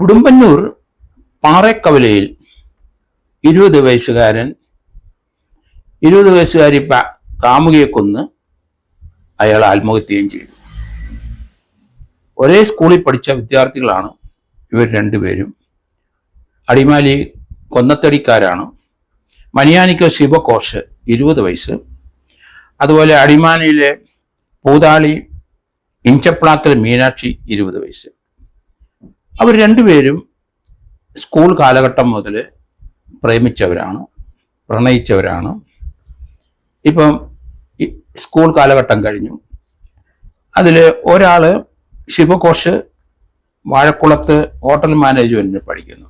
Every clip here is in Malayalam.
ഉടുമ്പന്നൂർ പാറേക്കവലയിൽ 20 വയസ്സുകാരി കാമുകിയെ കൊന്ന് അയാൾ ആത്മഹത്യയും ചെയ്തു. ഒരേ സ്കൂളിൽ പഠിച്ച വിദ്യാർത്ഥികളാണ് ഇവർ രണ്ടുപേരും. അടിമാലി കൊന്നത്തടിക്കാരാണ്. മനിയാനിക്കൽ ശിവഘോഷ് 20 വയസ്സ്, അതുപോലെ അടിമാലിയിലെ പൂതാളി ഇഞ്ചപ്ലാക്കൽ മീനാക്ഷി 20 വയസ്സ്. അവർ രണ്ടുപേരും സ്കൂൾ കാലഘട്ടം മുതൽ പ്രേമിച്ചവരാണ്, പ്രണയിച്ചവരാണ്. ഇപ്പം സ്കൂൾ കാലഘട്ടം കഴിഞ്ഞു. അതിൽ ഒരാൾ ശിവഘോഷ് വാഴക്കുളത്ത് ഹോട്ടൽ മാനേജ്മെൻറ്റിന് പഠിക്കുന്നു.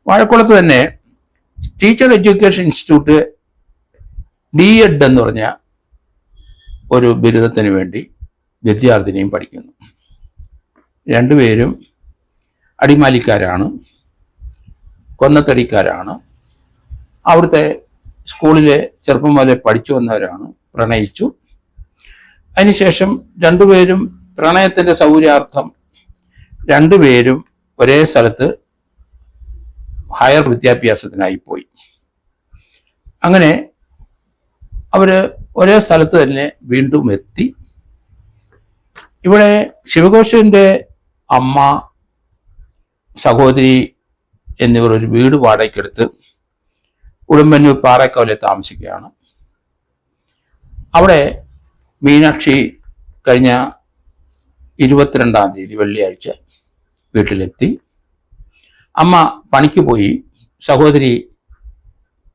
വാഴക്കുളത്ത് തന്നെ ടീച്ചർ എഡ്യൂക്കേഷൻ ഇൻസ്റ്റിറ്റ്യൂട്ട് DED എന്ന് പറഞ്ഞ ഒരു ബിരുദത്തിന് വേണ്ടി വിദ്യാർത്ഥിനിയും പഠിക്കുന്നു. രണ്ടുപേരും അടിമാലിക്കാരാണ്, കൊന്നത്തടിക്കാരാണ്. അവിടുത്തെ സ്കൂളിലെ ചെറുപ്പം മുതലേ പഠിച്ചു വന്നവരാണ്. പ്രണയിച്ചു. അതിനുശേഷം രണ്ടുപേരും പ്രണയത്തിൻ്റെ സൗകര്യാർത്ഥം രണ്ടുപേരും ഒരേ സ്ഥലത്ത് ഹയർ വിദ്യാഭ്യാസത്തിനായി പോയി. അങ്ങനെ അവർ ഒരേ സ്ഥലത്ത് തന്നെ വീണ്ടും എത്തി. ഇവിടെ ശിവഘോഷിൻ്റെ അമ്മ, സഹോദരി എന്നിവർ ഒരു വീട് വാടകയ്ക്കെടുത്ത് ഉടുമ്പന്നൂർ പാറേക്കവലയിൽ താമസിക്കുകയാണ്. അവിടെ മീനാക്ഷി കഴിഞ്ഞ 22-ാം തീയതി വെള്ളിയാഴ്ച വീട്ടിലെത്തി. അമ്മ പണിക്ക് പോയി, സഹോദരി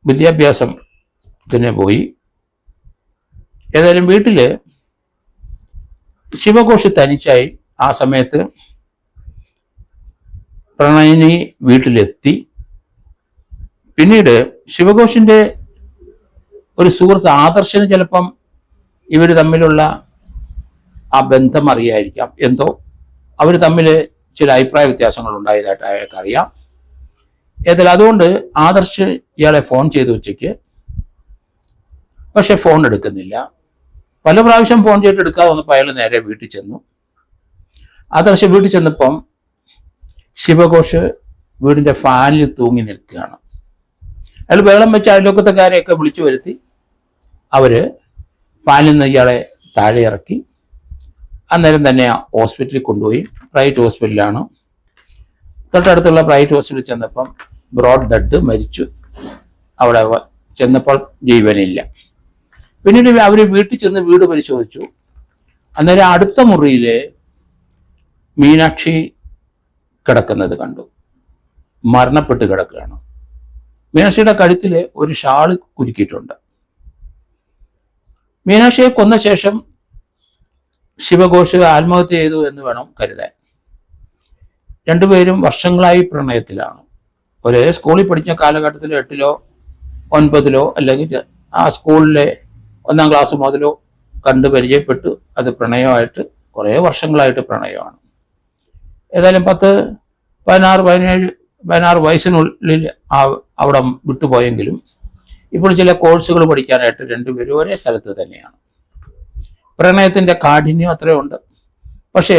വിദ്യാഭ്യാസത്തിന് പോയി. ഏതായാലും വീട്ടിൽ ശിവഘോഷ് തനിച്ചായി. ആ സമയത്ത് പ്രണയിനി വീട്ടിലെത്തി. പിന്നീട് ശിവഘോഷിൻ്റെ ഒരു സുഹൃത്ത് ആദർശന് ചിലപ്പം ഇവർ തമ്മിലുള്ള ആ ബന്ധം അറിയായിരിക്കാം. എന്തോ അവർ തമ്മിൽ ചില അഭിപ്രായ വ്യത്യാസങ്ങൾ ഉണ്ടായതായിട്ട് അയാൾക്ക് അറിയാം. ഏതായാലും അതുകൊണ്ട് ആദർശ് ഇയാളെ ഫോൺ ചെയ്ത് ഉച്ചയ്ക്ക്. പക്ഷെ ഫോൺ എടുക്കുന്നില്ല. പല പ്രാവശ്യം ഫോൺ ചെയ്തിട്ട് എടുക്കാതെ വന്നപ്പോൾ അയാൾ നേരെ വീട്ടിൽ ചെന്നു. ആദർശ് വീട്ടിൽ ചെന്നപ്പം ശിവഘോഷ് വീടിൻ്റെ ഫാനിൽ തൂങ്ങി നിൽക്കുകയാണ്. അയാൾ വെള്ളം വെച്ച് അയൽവക്കത്തക്കാരെയൊക്കെ വിളിച്ചു വരുത്തി. അവർ ഫാനിൽ നിന്ന് ഇയാളെ താഴെ ഇറക്കി. അന്നേരം തന്നെ ഹോസ്പിറ്റലിൽ കൊണ്ടുപോയി. പ്രൈവറ്റ് ഹോസ്പിറ്റലാണ്. തൊട്ടടുത്തുള്ള പ്രൈവറ്റ് ഹോസ്പിറ്റലിൽ ചെന്നപ്പം ബ്രോഡ് ഡെഡ്, മരിച്ചു. അവിടെ ചെന്നപ്പോൾ ജീവനില്ല. പിന്നീട് അവർ വീട്ടിൽ ചെന്ന് വീട് പരിശോധിച്ചു. അന്നേരം അടുത്ത മുറിയിൽ മീനാക്ഷി കിടക്കുന്നത് കണ്ടു. മരണപ്പെട്ട് കിടക്കുകയാണ്. മീനാക്ഷിയുടെ കഴുത്തിൽ ഒരു ഷാള് കുരുക്കിയിട്ടുണ്ട്. മീനാക്ഷിയെ കൊന്ന ശേഷം ശിവഘോഷ് ആത്മഹത്യ ചെയ്തു എന്ന് വേണം കരുതാൻ. രണ്ടുപേരും വർഷങ്ങളായി പ്രണയത്തിലാണ്. ഒരേ സ്കൂളിൽ പഠിച്ച കാലഘട്ടത്തിൽ 8-ലോ 9-ലോ അല്ലെങ്കിൽ ആ സ്കൂളിലെ 1-ാം ക്ലാസ് മുതലോ കണ്ട് പരിചയപ്പെട്ടു. അത് പ്രണയമായിട്ട് കുറേ വർഷങ്ങളായിട്ട് പ്രണയമാണ്. ഏതായാലും 16 വയസ്സിനുള്ളിൽ അവിടെ വിട്ടുപോയെങ്കിലും ഇപ്പോൾ ചില കോഴ്സുകൾ പഠിക്കാനായിട്ട് രണ്ടുപേരും ഒരേ സ്ഥലത്ത് തന്നെയാണ്. പ്രണയത്തിൻ്റെ കാഠിന്യം അത്രയുണ്ട്. പക്ഷേ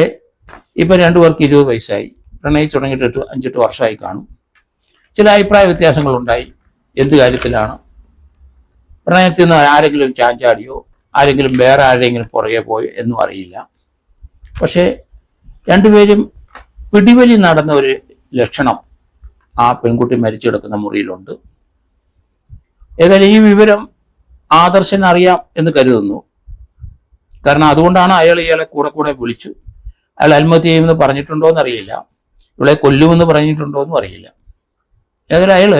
ഇപ്പം രണ്ടുപേർക്ക് 20 വയസ്സായി. പ്രണയിച്ച് തുടങ്ങിയിട്ട് 5-8 വർഷമായി കാണും. ചില അഭിപ്രായ വ്യത്യാസങ്ങളുണ്ടായി. എന്ത് കാര്യത്തിലാണ്? പ്രണയത്തിൽ നിന്ന് ആരെങ്കിലും ചാഞ്ചാടിയോ ആരെങ്കിലും വേറെ ആരെങ്കിലും പുറകെ പോയോ എന്നും അറിയില്ല. പക്ഷേ രണ്ടുപേരും പിടിവലി നടന്ന ഒരു ലക്ഷണം ആ പെൺകുട്ടി മരിച്ചു കിടക്കുന്ന മുറിയിലുണ്ട്. ഏതായാലും ഈ വിവരം ആദർശന് അറിയാം എന്ന് കരുതുന്നു. കാരണം അതുകൊണ്ടാണ് ഇയാളെ കൂടെ വിളിച്ചു. അയാൾ ആത്മഹത്യ ചെയ്യുമെന്ന് പറഞ്ഞിട്ടുണ്ടോ എന്നറിയില്ല. ഇവളെ കൊല്ലുമെന്ന് പറഞ്ഞിട്ടുണ്ടോ എന്നും അറിയില്ല. ഏതായാലും അയാൾ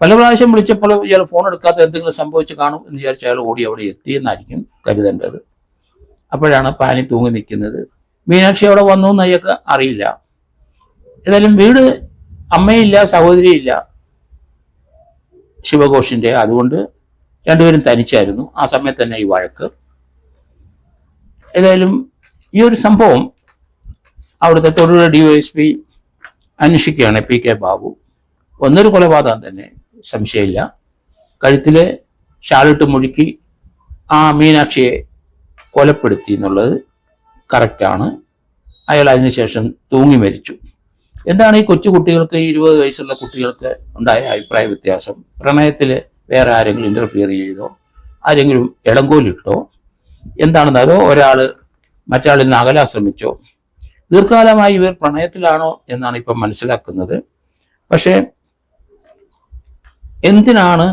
പല പ്രാവശ്യം വിളിച്ചപ്പോൾ ഇയാൾ ഫോൺ എടുക്കാത്ത എന്തെങ്കിലും സംഭവിച്ച് കാണും എന്ന് വിചാരിച്ച് അയാൾ ഓടി അവിടെ എത്തിയെന്നായിരിക്കും കരുതേണ്ടത്. അപ്പോഴാണ് പാനി തൂങ്ങി നിൽക്കുന്നത്. മീനാക്ഷി അവിടെ വന്നു എന്ന് അയാൾക്ക് അറിയില്ല. ഏതായാലും വീട് അമ്മയില്ല, സഹോദരിയില്ല ശിവഘോഷിൻ്റെ. അതുകൊണ്ട് രണ്ടുപേരും തനിച്ചായിരുന്നു. ആ സമയത്ത് തന്നെ ഈ വഴക്ക്. ഏതായാലും ഈ ഒരു സംഭവം അവിടുത്തെ തൊടുപുഴ DYSP അന്വേഷിക്കുകയാണ്, PK ബാബു. ഒന്നൊരു കൊലപാതകം തന്നെ, സംശയമില്ല. കഴുത്തിൽ ഷാളിട്ട് മുഴുക്കി ആ മീനാക്ഷിയെ കൊലപ്പെടുത്തി എന്നുള്ളത് കറക്റ്റാണ്. അയാൾ അതിനുശേഷം തൂങ്ങി മരിച്ചു. എന്താണ് ഈ കൊച്ചു കുട്ടികൾക്ക്, 20 വയസ്സുള്ള കുട്ടികൾക്ക് ഉണ്ടായ അഭിപ്രായ വ്യത്യാസം? പ്രണയത്തിൽ വേറെ ആരെങ്കിലും ഇന്റർഫിയർ ചെയ്തോ, ആരെങ്കിലും ഇടങ്കോലിട്ടോ, എന്താണെന്ന്? അതോ ഒരാൾ മറ്റാളിൽ നിന്ന് അകലാൻ ശ്രമിച്ചോ? ദീർഘകാലമായി ഇവർ പ്രണയത്തിലാണോ എന്നാണ് ഇപ്പം മനസ്സിലാക്കുന്നത്. പക്ഷേ എന്തിനാണ്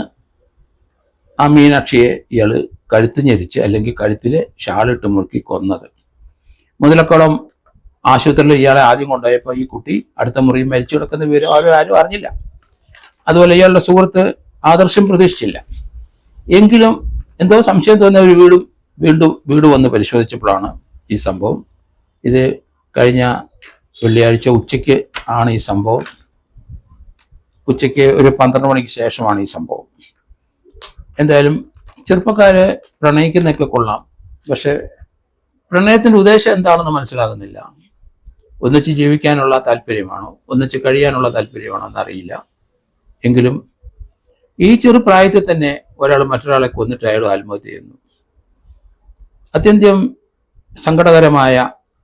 ആ മീനാക്ഷിയെ ഇയാൾ കഴുത്ത് ഞെരിച്ച് അല്ലെങ്കിൽ കഴുത്തിൽ ഷാളിട്ട് മുറുക്കി കൊന്നത്? മുതലക്കുളം ആശുപത്രിയിൽ ഇയാളെ ആദ്യം കൊണ്ടുപോയപ്പോൾ ഈ കുട്ടി അടുത്ത മുറിയിൽ മരിച്ചു കിടക്കുന്ന വിവരം ആരും അറിഞ്ഞില്ല. അതുപോലെ ഇയാളുടെ സുഹൃത്ത് ആദർശം പ്രതീക്ഷിച്ചില്ല. എങ്കിലും എന്തോ സംശയം തോന്നിയ ഒരു വീട് വന്ന് പരിശോധിച്ചപ്പോഴാണ് ഈ സംഭവം. ഇത് കഴിഞ്ഞ വെള്ളിയാഴ്ച ഉച്ചയ്ക്ക് ആണ് ഈ സംഭവം. ഉച്ചയ്ക്ക് ഒരു 12 മണിക്ക് ശേഷമാണ് ഈ സംഭവം. എന്തായാലും ചെറുപ്പക്കാരെ പ്രണയിക്കുന്നതൊക്കെ കൊള്ളാം, പക്ഷെ പ്രണയത്തിൻ്റെ ഉദ്ദേശം എന്താണെന്ന് മനസ്സിലാകുന്നില്ല. ഒന്നിച്ച് ജീവിക്കാനുള്ള താല്പര്യമാണോ, ഒന്നിച്ച് കഴിയാനുള്ള താല്പര്യമാണോ എന്നറിയില്ല. എങ്കിലും ഈ ചെറുപ്രായത്തിൽ തന്നെ ഒരാൾ മറ്റൊരാളെ കൊന്നിട്ട് അയാൾ ആത്മഹത്യ ചെയ്യുന്നു. അത്യന്തം സങ്കടകരമായ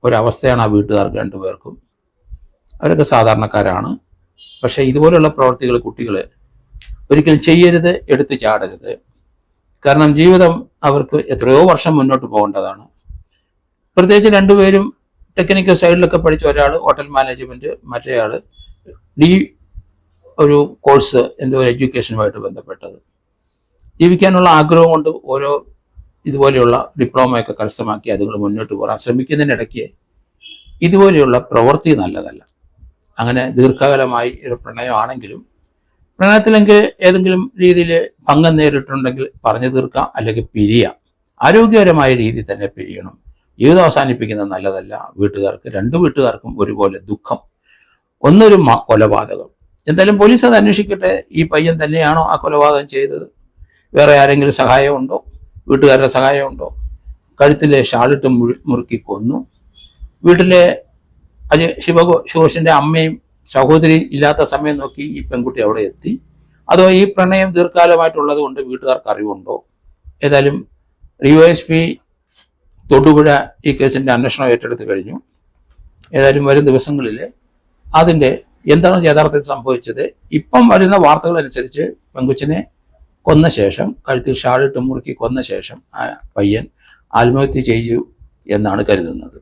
ഒരവസ്ഥയാണ് ആ വീട്ടുകാർക്ക് രണ്ടുപേർക്കും. അവരൊക്കെ സാധാരണക്കാരാണ്. പക്ഷേ ഇതുപോലുള്ള പ്രവർത്തികൾ കുട്ടികൾ ഒരിക്കലും ചെയ്യരുത്, എടുത്തു ചാടരുത്. കാരണം ജീവിതം അവർക്ക് എത്രയോ വർഷം മുന്നോട്ട് പോകേണ്ടതാണ്. പ്രത്യേകിച്ച് രണ്ടുപേരും ടെക്നിക്കൽ സൈഡിലൊക്കെ പഠിച്ച, ഒരാൾ ഹോട്ടൽ മാനേജ്മെൻറ്റ്, മറ്റേയാൾ ഒരു കോഴ്സ്, എന്തോ ഒരു എഡ്യൂക്കേഷനുമായിട്ട് ബന്ധപ്പെട്ടത്. ജീവിക്കാനുള്ള ആഗ്രഹം കൊണ്ട് ഓരോ ഇതുപോലെയുള്ള ഡിപ്ലോമയൊക്കെ കരസ്ഥമാക്കി അതുങ്ങൾ മുന്നോട്ട് പോകാൻ ശ്രമിക്കുന്നതിനിടയ്ക്ക് ഇതുപോലെയുള്ള പ്രവൃത്തി നല്ലതല്ല. അങ്ങനെ ദീർഘകാലമായി ഒരു പ്രണയമാണെങ്കിലും പ്രണയത്തിലെങ്കിൽ ഏതെങ്കിലും രീതിയിൽ ഭംഗം നേരിട്ടുണ്ടെങ്കിൽ പറഞ്ഞു തീർക്കാം, അല്ലെങ്കിൽ പിരിയാം. ആരോഗ്യകരമായ രീതിയിൽ തന്നെ പിരിയണം. ജീവിതം അവസാനിപ്പിക്കുന്നത് നല്ലതല്ല. രണ്ട് വീട്ടുകാർക്കും ഒരുപോലെ ദുഃഖം. ഒന്നൊരു കൊലപാതകം. എന്തായാലും പോലീസ് അത് അന്വേഷിക്കട്ടെ. ഈ പയ്യൻ തന്നെയാണോ ആ കൊലപാതകം ചെയ്തത്? വേറെ ആരെങ്കിലും സഹായമുണ്ടോ? വീട്ടുകാരുടെ സഹായമുണ്ടോ? കഴുത്തിലെ ഷാളിട്ട് മുറുക്കി കൊന്നു. വീട്ടിലെ ശിവഘോഷിന്റെ അമ്മയും സഹോദരി ഇല്ലാത്ത സമയം നോക്കി ഈ പെൺകുട്ടി അവിടെ എത്തി. അതോ ഈ പ്രണയം ദീർഘകാലമായിട്ടുള്ളത് കൊണ്ട് വീട്ടുകാർക്ക് അറിവുണ്ടോ? ഏതായാലും DYSP തൊടുപുഴ ഈ കേസിന്റെ അന്വേഷണം ഏറ്റെടുത്ത് കഴിഞ്ഞു. ഏതായാലും വരും ദിവസങ്ങളിൽ അതിൻ്റെ എന്താണ് യഥാർത്ഥത്തിൽ സംഭവിച്ചത്, ഇപ്പം വരുന്ന വാർത്തകൾ അനുസരിച്ച് പെൺകുച്ചിനെ കൊന്ന ശേഷം, കഴുത്തിൽ ഷാളിട്ട് മുറുക്കി കൊന്ന ശേഷം ആ പയ്യൻ ആത്മഹത്യ ചെയ്യൂ എന്നാണ് കരുതുന്നത്.